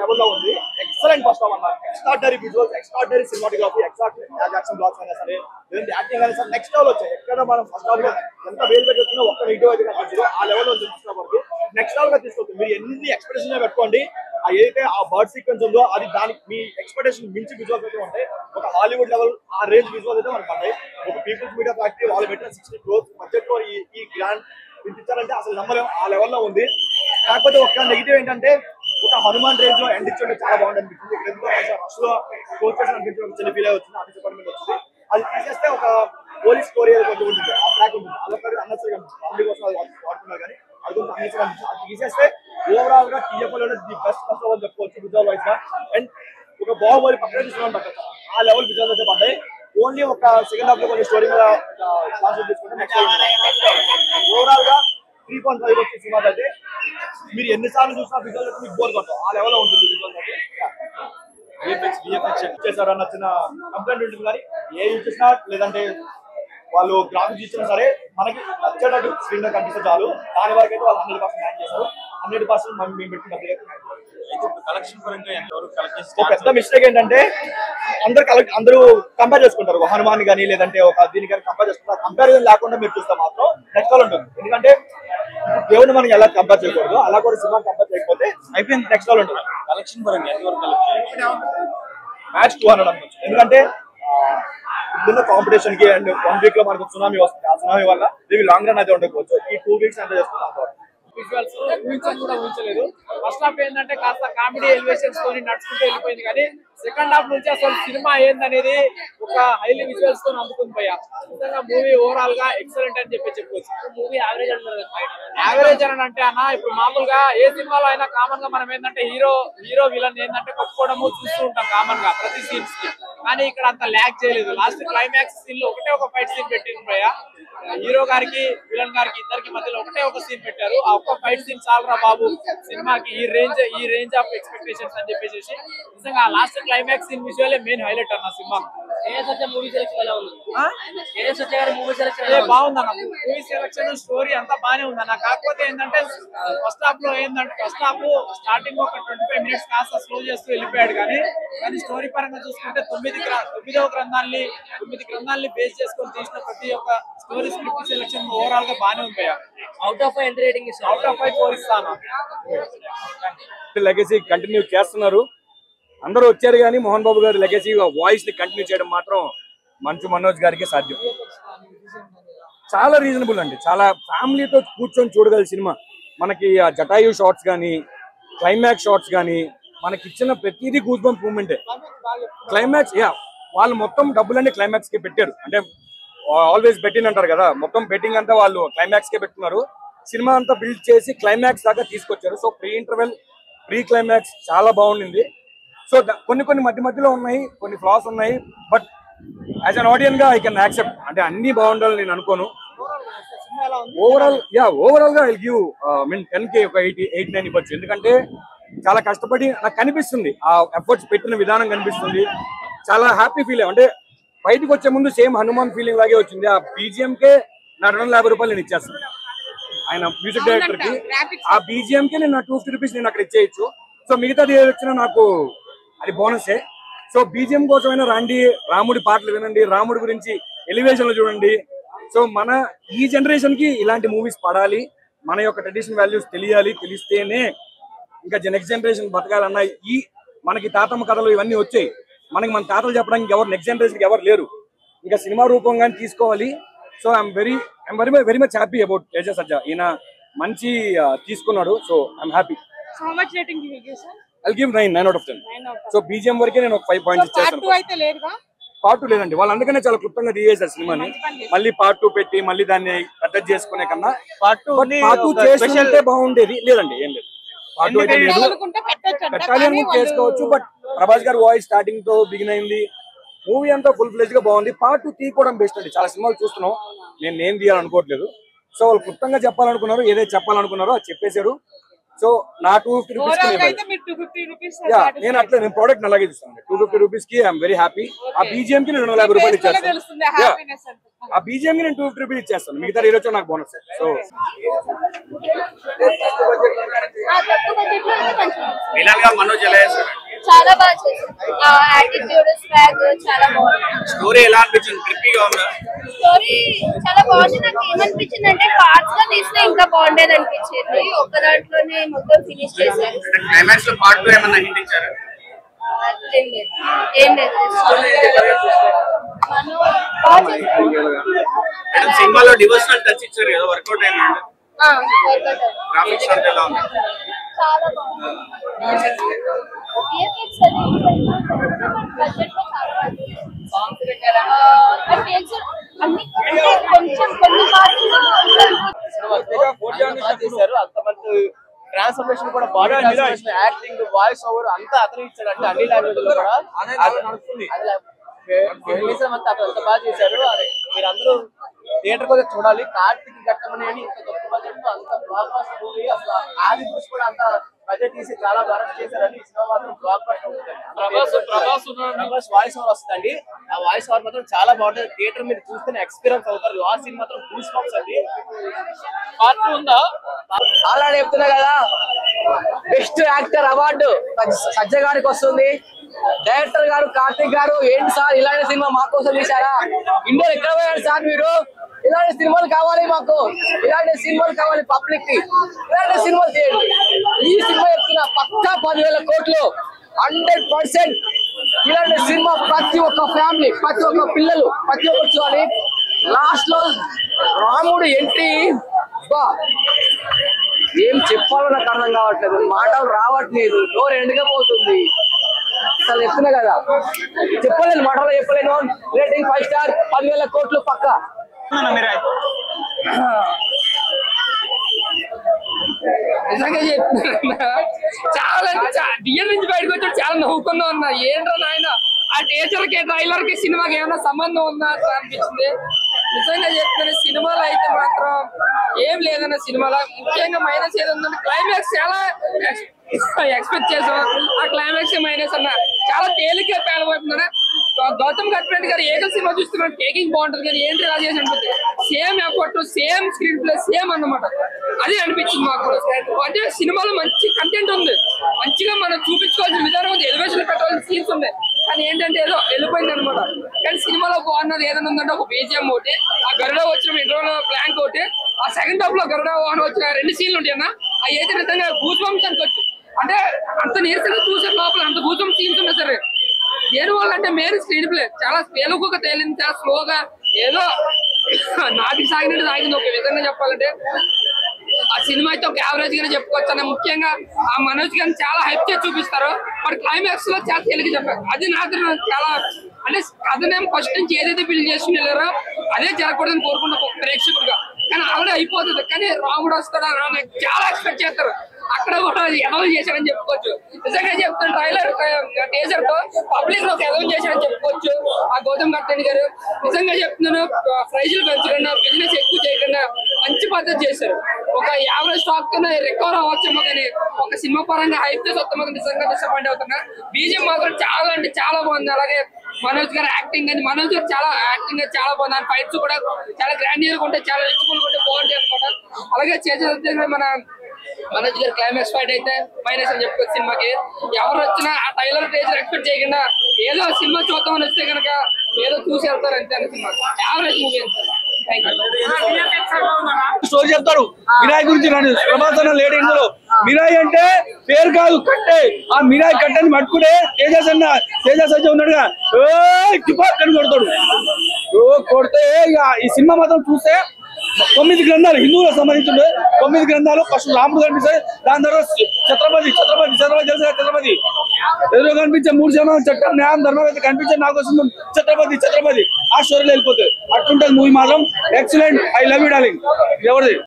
లెవెల్లో ఉంది. Excellent first half అన్నారు. Extraordinary visuals, extraordinary cinematography, action blocks అయినా సరే, లేదంటే యాక్టింగ్ అయినా సరే నెక్స్ట్ లెవెల్ వచ్చాయి. ఎక్కడ మనం ఫస్ట్ హాఫ్ లో ఎంత వేలు పెట్టినా ఒక్క నెగిటివ్ అయితే కనిపించదు. ఆ లెవెల్ ఉంది ఫస్ట్ హాఫ్ వరకు. నెక్స్ట్ లెవెల్ గా తీసుకొస్తుంది. మీరు ఎన్ని ఎక్స్పెక్టేషన్ పెట్టుకోండి, ఏదైతే ఆ బర్డ్ సీక్వెన్స్ ఉందో అది దానికి మీ ఎక్స్పెక్టేషన్ మించి విజువల్స్ అయితే ఉంటాయి. ఒక హాలీవుడ్ లెవెల్ ఆ రేంజ్ విజువల్స్ అయితే మనకు ఉంటాయి. ఒక పీపుల్స్ మీడియా ఫ్యాక్టరీ వాళ్ళు పెట్టిన 60 crores బడ్జెట్ లో ఈ గ్రాండ్ ఇచ్చారంటే అసలు నమ్మలేం. ఆ లెవెల్లో ఉంది. కాకపోతే ఒక నెగిటివ్ ఏంటంటే ఒక హనుమాన్ రేంజ్ లో ఎండ్ ఇచ్చుంటే చాలా బాగుంది అనిపించింది. ఇక్కడ ఎందుకు రష్ లో కోచ్ చేసిన అనిపించింది, ఒక చిన్న ఫీల్ వచ్చింది, డిసప్పాయింట్మెంట్ వచ్చింది. అది తీసేస్తే ఒక పోలీస్ స్టోరీ కొంచెం ఉంటుంది, ఆ ట్రాక్ ఉంటుంది. అదొకటి అన్నసరిగా ఫ్యామిలీ కోసం అది వాడుతున్నారు కానీ అది కొంచెం అన్నసరిగా అనిపించింది. అది తీసేస్తే ఓవరాల్ గా టీఎఫ్ఎల్ ది బెస్ట్ ఫస్ట్ అని చెప్పుకోవచ్చు విజువల్ వైజ్ గా. అండ్ ఒక బాహుబలి పక్కన తీసుకున్నాం పక్క ఆ లెవెల్ విజువల్ అయితే పడ్డాయి. ఓన్లీ ఒక సెకండ్ హాఫ్ లో కొన్ని స్టోరీ మీద కాన్సెప్ట్ తీసుకుంటే నెక్స్ట్ ఓవరాల్ గా 3.5 వచ్చే సినిమా అయితే మీరు ఎన్నిసార్లు చూసినా విజువల్ అయితే మీకు బోర్ కొట్టదు. ఆ లెవెల్ ఉంటుంది విజువల్ అయితే. చేశారన్న చిన్న కంప్లైంట్ ఉంటుంది కానీ ఏ యూజ్ చేసినా లేదంటే వాళ్ళు గ్రాఫిక్స్ ఇచ్చినా సరే మనకి నచ్చేటట్టు స్క్రీన్ లో కనిపిస్తే చాలు. దాని వరకు అయితే వాళ్ళు 100% మ్యాచ్ చేస్తారు. 100% మేము పెట్టినట్టు. పెద్ద మిస్టేక్ ఏంటంటే అందరూ కంపేర్ చేసుకుంటారు. ఒక హనుమాన్ కానీ లేదంటే ఒక దీని కానీ కంపేర్ చేసుకుంటారు. కంపారిజన్ లేకుండా మీరు చూస్తే మాత్రం నెక్స్ట్ లెవెల్ ఉంటుంది. ఎందుకంటే దేవుని మనం ఎలా కంపేర్ చేయకూడదు, అలా కూడా సినిమా కంపేర్ చేయకపోతే అయిపోయింది, నెక్స్ట్ లెవెల్ ఉంటుంది. కలెక్షన్ పరంగా మ్యాచ్ 200 అనుకోవచ్చు. ఎందుకంటే ఇప్పుడున్న కాంపిటీషన్ కి అండ్ 1 వీక్ లో మనకు సునామీ వస్తుంది. ఆ సునామీ వల్ల ఇవి లాంగ్ రన్ అయితే ఉండకపోవచ్చు. ఈ 2 వీక్స్ ఎంత చేస్తున్నారు విజువల్స్ ఊహించని కూడా ఊహించలేదు. ఫస్ట్ హాఫ్ ఏంటంటే కాస్త కామెడీ ఎలివేషన్స్ తోని నడుచుకుంటూ వెళ్ళిపోయింది. కానీ సెకండ్ హాఫ్ నుంచి అసలు సినిమా ఏందనేది ఒక హైలీ విజువల్స్ తో అందుకుని పోయా. నిజంగా మూవీ ఓవరాల్ గా ఎక్సలెంట్ అని చెప్పొచ్చు. మూవీ యావరేజ్ అంటారు. యావరేజ్ అని అంటే అన్న ఇప్పుడు మామూలుగా ఏ సినిమాలో అయినా కామన్ గా మనం ఏంటంటే హీరో విలన్ ఏంటంటే కొట్టుకోవడము చూస్తూ ఉంటాం కామన్ గా ప్రతి సీన్స్ కి. కానీ ఇక్కడ అంత ల్యాక్ చేయలేదు. లాస్ట్ క్లైమాక్స్ సీన్ లో ఒకటే ఒక ఫైట్ సీన్ పెట్టింది భయ్య. హీరో గారికి విలన్ గారికి ఇద్దరికి మధ్యలో ఒకటే ఒక సీన్ పెట్టారు. ఆ ఒక్క ఫైట్ సీన్ చాలరా బాబు సినిమాకి ఈ రేంజ్ ఆఫ్ ఎక్స్పెక్టేషన్స్ అని చెప్పేసి. నిజంగా last climax scene visual main highlight అన్న సినిమా. మూవీ సెలెక్షన్ ఎలా ఉంది? బాగుందన్న మూవీ సెలెక్షన్, స్టోరీ అంతా బానే ఉందన్న. కాకపోతే ఏంటంటే ఫస్ట్ హాఫ్ లో స్టార్టింగ్ ఒక 25 minutes కాస్త స్లో చేస్తూ వెళ్ళిపోయాడు. కానీ స్టోరీ పరంగా చూసుకుంటే 9వ గ్రంథాలని బేస్ చేసుకొని తీసిన ప్రతి ఒక్క స్టోరీ స్క్రిప్ట్ సెలెక్షన్ ఓవరాల్ గా బానే ఉంది. అవుట్ ఆఫ్ 5 ఎంత రేటింగ్ ఇస్తారు? అవుట్ ఆఫ్ 5 4 ఇస్తాను. లెగసీ కంటిన్యూ చేస్తున్నారు. అందరూ వచ్చారు కానీ మోహన్ బాబు గారి లెగసీ వాయిస్ ని కంటిన్యూ చేయడం మాత్రం మంచు మనోజ్ గారికి సాధ్యం. చాలా రీజనబుల్ అండి. చాలా ఫ్యామిలీతో కూర్చొని చూడగల సినిమా. మనకి ఆ జటాయు షార్ట్స్ కానీ క్లైమాక్స్ షార్ట్స్ కానీ మనకి ఇచ్చిన ప్రతిదీ గూస్ బంప్ మూమెంటే. క్లైమాక్స్ వాళ్ళు మొత్తం డబ్బులన్నీ క్లైమాక్స్ కి పెట్టారు. అంటే ఆల్వేస్ బెట్టింగ్ అంటారు కదా, మొత్తం బెట్టింగ్ అంతా వాళ్ళు క్లైమాక్స్ కే పెట్టుకున్నారు. సినిమా అంతా బిల్డ్ చేసి క్లైమాక్స్ దాకా తీసుకొచ్చారు. So pre interval, pre climax చాలా బాగుండింది. సో కొన్ని మధ్యలో ఉన్నాయి, కొన్ని ఫ్లాస్ ఉన్నాయి. బట్ యాజ్ అన్ ఆడియన్స్ గా ఐ కెన్ యాక్సెప్ట్. అంటే అన్ని బాగుండాలని నేను అనుకోను. ఓవరాల్ గా ఐ గివ్ 10K ఒక 8-9 ఇవ్వచ్చు. ఎందుకంటే చాలా కష్టపడి నాకు కనిపిస్తుంది, ఆ ఎఫర్ట్స్ పెట్టిన విధానం కనిపిస్తుంది. చాలా హ్యాపీ ఫీల్. అంటే బయటకు వచ్చే ముందు సేమ్ హనుమాన్ ఫీలింగ్ లాగే వచ్చింది. ఆ BGM కే నా 250 రూపాయలు నేను ఇచ్చేస్తాను. ఆయన మ్యూజిక్ డైరెక్టర్ కి ఆ BGM కే నేను 250 రూపీస్ నేను అక్కడ ఇచ్చేయచ్చు. సో మిగతాది ఏది వచ్చినా నాకు అది బోనసే. సో BGM కోసమైనా రండి, రాముడి పాటలు వినండి, రాముడి గురించి ఎలివేషన్లు చూడండి. సో మన ఈ జనరేషన్ కి ఇలాంటి మూవీస్ పడాలి, మన యొక్క ట్రెడిషన్ వాల్యూస్ తెలియాలి. తెలిస్తేనే ఇంకా నెక్స్ట్ జనరేషన్ బతకాలన్నా. మనకి తాతమ్మ కథలు ఇవన్నీ వచ్చాయి, మనకి మన తాతలు చెప్పడానికి నెక్స్ట్ జనరేషన్ ఎవరు లేరు. ఇంకా సినిమా రూపంగానే తీసుకోవాలి. So I'm very much happy about Teja Sajja. ఈయన మంచి తీసుకున్నాడు. So I'm happy. I'll give 9 out of 10. So BGM వరకే నేను ఒక 5 points ఇచ్చేస్తాను. పార్ట్ 2 లేదండి. వాళ్ళు అందుకనే చాలా క్లుప్తంగా తీసేసారు సినిమాని. మళ్ళీ పార్ట్ 2 పెట్టి మళ్ళీ దాన్ని పెద్ద చేసుకునే కన్నా పార్ట్ 2 చేస్తుంటే బాగుండేది. లేదండి, ఏం లేదు. పార్ట్ 2 అయితే లేదు, పెట్టాలి అని చేసుకోవచ్చు. బట్ ప్రభాస్ గారు వాయిస్ స్టార్టింగ్ తో బిగిన్ అయింది. మూవీ అంతా ఫుల్ ఫ్లెజ్ గా బాగుంది. పార్ట్ 2 తీయడం బెస్ట్ అండి. చాలా సినిమాలు చూస్తున్నాం, నేను ఏం తీయాలనుకోవట్లేదు. సో వాళ్ళు క్లుప్తంగా చెప్పాలనుకున్నారు, ఏదైతే చెప్పాలనుకున్నారో అది చెప్పేశారు. సో నా 250 రూపీస్ నేను అట్లా నేను ప్రోడక్ట్ అలాగే చూస్తాను. 250 రూపీస్ కి ఐఎమ్ వెరీ హ్యాపీ. ఆ BGM కి నేను 250 రూపాయలు ఇచ్చేస్తాను. ఆ BGM కి నేను 250 రూపీస్ ఇచ్చేస్తాను. మిగతా ఈరోజు నాకు బోనస్. సో విలన్ గా మనోజ్ ఎలా చేశారు? చాలా బాగా చేశారు. యాటిట్యూడ్ స్వాగ్ చాలా బాగుంది. స్టోరీ ఎలా అనిపించింది? ట్రిప్పీగా ఉందా? స్టోరీ చాలా బాగుంది. నాకు ఏమనిపించింది అంటే పార్ట్స్ గా తీస్తే ఇంకా బాగుండేది అనిపించింది. ఒక్క దాంట్లోనే మొత్తం ఫినిష్ చేశారు. క్లైమాక్స్ లో పార్ట్ 2 ఏమన్నా హింట్ ఇచ్చారు? ఏం లేదు. మనం బాగా చేశారు. సినిమాలో డివోషనల్ టచ్ ఇచ్చారు కదా, వర్కౌట్ అయింది. గ్రాఫిక్స్ అంటే ఎలా ఉంది? చాలా బాగుంది. కొంచెం కొన్ని చేశారు. అంతమంది ట్రాన్స్ఫర్మేషన్ కూడా body transformation, acting, voice over అంతా అతను ఇచ్చాడు. అంటే అన్ని లాంగ్వేజ్ లో కూడా అంతా అతను అంత బాగా చేశారు. అదే మీరందరూ థియేటర్ కూడా చూడాలి. కార్తీక్ ఘట్టమని ఇంత గొప్ప బడ్జెట్ తో అంత బ్లాక్ బస్టర్ మూవీ. అసలు ఆది పురుష్ కూడా అంత బడ్జెట్ తీసి చాలా బాగా చేశారని ఈ సినిమా మాత్రం బ్లాక్ బస్టర్ ఉంటుంది. ప్రభాస్ వాయిస్ ఓవర్ వస్తుందండి. ఆ వాయిస్ ఓవర్ మాత్రం చాలా బాగుంటుంది. థియేటర్ మీరు చూస్తేనే ఎక్స్పీరియన్స్ అవుతారు. లాస్ట్ సీన్ మాత్రం గూస్ బంప్స్ అండి. పార్ట్ 2 ఉందా? ఆల్రెడీ చెప్తున్నా కదా, బెస్ట్ యాక్టర్ అవార్డు సజ్జ గారికి వస్తుంది. డైరెక్టర్ గారు కార్తిక్ గారు, ఏంటి సార్ ఇలాంటి సినిమా మా కోసం తీశారా? ఇండియా ఎక్కడ పోయారు సార్ మీరు? ఇలాంటి సినిమాలు కావాలి మాకు, ఇలాంటి సినిమాలు కావాలి పబ్లిక్ కి, ఇలాంటి సినిమాలు చేయండి. ఈ సినిమా చెప్తున్నా పక్కా 10,000 కోట్లు 100%. ఇలాంటి సినిమా ప్రతి ఒక్క ఫ్యామిలీ, ప్రతి ఒక్క పిల్లలు, ప్రతి ఒక్కరు చూడాలి. లాస్ట్ లో రాముడు ఎంట్రీ ఏం చెప్పాలో నాకు అర్థం కావట్లేదు, మాటలు రావట్లేదు, నోరు ఎండకపోతుంది. అసలు చెప్తున్నా కదా, చెప్పలేను, మాటలో చెప్పలేను. రేటింగ్ 5 స్టార్, 10,000 కోట్లు పక్క. నిజంగా చెప్తున్నా, చాలా థియేటర్ నుంచి బయటకు వచ్చి చాలా నవ్వుకున్నా ఉన్నా. ఏంట్రా నాయన ఆ టీచర్ కి ట్రైలర్ కి సినిమాకి ఏమైనా సంబంధం ఉందా అనిపించింది. నిజంగా చెప్తున్నా, సినిమాలో అయితే మాత్రం ఏం లేదన్న సినిమాలో. ముఖ్యంగా మైనస్ ఏదంటే క్లైమాక్స్ చాలా ఎక్స్పెక్ట్ చేసాం, ఆ క్లైమాక్స్ మైనస్ అన్న. చాలా తేలిగ్గా పేలబోతుందన్న. గౌతమ్ గట్పరెడ్డి గారు ఏకల్ సినిమా చూస్తున్నాం, టేకింగ్ బాగుంటుంది కానీ ఏంటి ఇలా చేసి అనిపిస్తుంది. Same effort, same screen play, same అన్నమాట. అదే అనిపించింది మాకు. అంటే సినిమాలో మంచి కంటెంట్ ఉంది, మంచిగా మనం చూపించుకోవాల్సిన విధానం ఉంది, ఎలివేషన్ పెట్టాల్సిన సీన్స్ ఉన్నాయి. కానీ ఏంటంటే ఏదో వెళ్ళిపోయింది అనమాట. కానీ సినిమాలో బాగున్నది ఏదైనా ఉందంటే ఒక బీజిఎం ఒకటి, ఆ గరుడ వచ్చిన ఇంటర్వ్యూలో బ్లాంక్ ఒకటి, ఆ సెకండ్ హాఫ్ లో గరుడ వాహనం వచ్చిన 2 సీన్లు ఉంటాయి అన్న. అవి అయితే నిజంగా గూస్ బంప్స్ అనుకోవచ్చు. అంటే అంత నీరసంగా చూసే లోపల అంత గూస్ బంప్స్ సీన్స్ ఉన్నా సరే, దేని వల్ల అంటే మెయిన్ స్క్రీన్ ప్లే చాలా పేలుగుగా తేలింది, చాలా స్లోగా ఏదో నాటికి సాగినట్టు సాగింది. ఒక విధంగా చెప్పాలంటే ఆ సినిమా అయితే ఒక యావరేజ్ గానే చెప్పుకోవచ్చు అన్న. ముఖ్యంగా ఆ మనోజ్ గారిని చాలా హైప్ చేసి చూపిస్తారు, మరి క్లైమాక్స్ లో చాలా తేలిక చెప్పారు. అది నాకు చాలా అంటే కథనేం ఫస్ట్ నుంచి ఏదైతే బిల్డ్ చేసుకుని వెళ్ళారో అదే జరగకూడదని కోరుకున్న ఒక ప్రేక్షకుడుగా. కానీ ఆల్రెడీ అయిపోతుంది, కానీ రాముడు వస్తాడా చాలా ఎక్స్పెక్ట్ చేస్తారు. అక్కడ కూడా ఎదవం చేశారని చెప్పుకోవచ్చు. నిజంగా చెప్తాను, ట్రైలర్ టీజర్ తో పబ్లిక్ లో ఎదవం చేశారని చెప్పుకోవచ్చు ఆ గౌతమ్ గట్పరెడ్డి గారు. నిజంగా చెప్తున్నాను, ప్రైజులు పెంచకుండా, బిజినెస్ ఎక్కువ చేయకుండా మంచి పద్ధతి చేశారు. ఒక యావరేజ్ స్టాక్ కన్నా రికవర్ అవ్వచ్చేమో, కానీ ఒక సినిమా పరంగా హైప్ చేసి వస్తామో నిజంగా డిసప్పాయింట్ అవుతున్నా. బీజిఎం మాత్రం చాలా అంటే చాలా బాగుంది. అలాగే మనోజ్ గారు యాక్టింగ్ అని, మనోజ్ గారు చాలా యాక్టింగ్ చాలా బాగుంది. ఫైట్స్ కూడా చాలా గ్రాండియర్ గా ఉంటాయి, చాలా రిచ్ఫుల్ గా ఉంటాయి, బాగుంటాయి అనమాట. అలాగే చేసే మన మనోజ్ గారు క్లైమాక్స్ ఫైట్ అయితే మైనస్ అని చెప్పుకోవచ్చు సినిమాకి. ఎవరు వచ్చినా ఆ ట్రైలర్ టీజర్ ఎక్స్పెక్ట్ చేయకుండా ఏదో సినిమా చూద్దామని వస్తే కనుక ఏదో చూసి వెళ్తారు అంతే అని. సినిమా యావరేజ్ మూవీ అంతే. స్టోరీ చెప్తారు మిరాయి గురించి. ప్రభాస్ అన్న లేడు ఇందులో. మిరాయి అంటే పేరు కాదు, కట్టే. ఆ మిరాయి కట్టని పట్టుకునే తేజస్ సజ్జ ఉన్నాడుగా, అని కొడతాడు. కొడితే ఇక ఈ సినిమా మాత్రం చూస్తే 9 గ్రంథాలు హిందువులకు సంబంధించింది. 9 గ్రంథాలు. ఫస్ట్ రాముడు కనిపిస్తాయి, దాని తర్వాత ఛత్రపతి ఎదురు కనిపించే 3 శమాలు చట్టం, న్యాయం, ధర్మం అయితే కనిపించే నాకు వస్తుంది ఛత్రపతి ఆ స్టోరీలో వెళ్ళిపోతుంది. అట్లుంటది మూవీ మాత్రం. Excellent. I love you darling. ఎవరిది?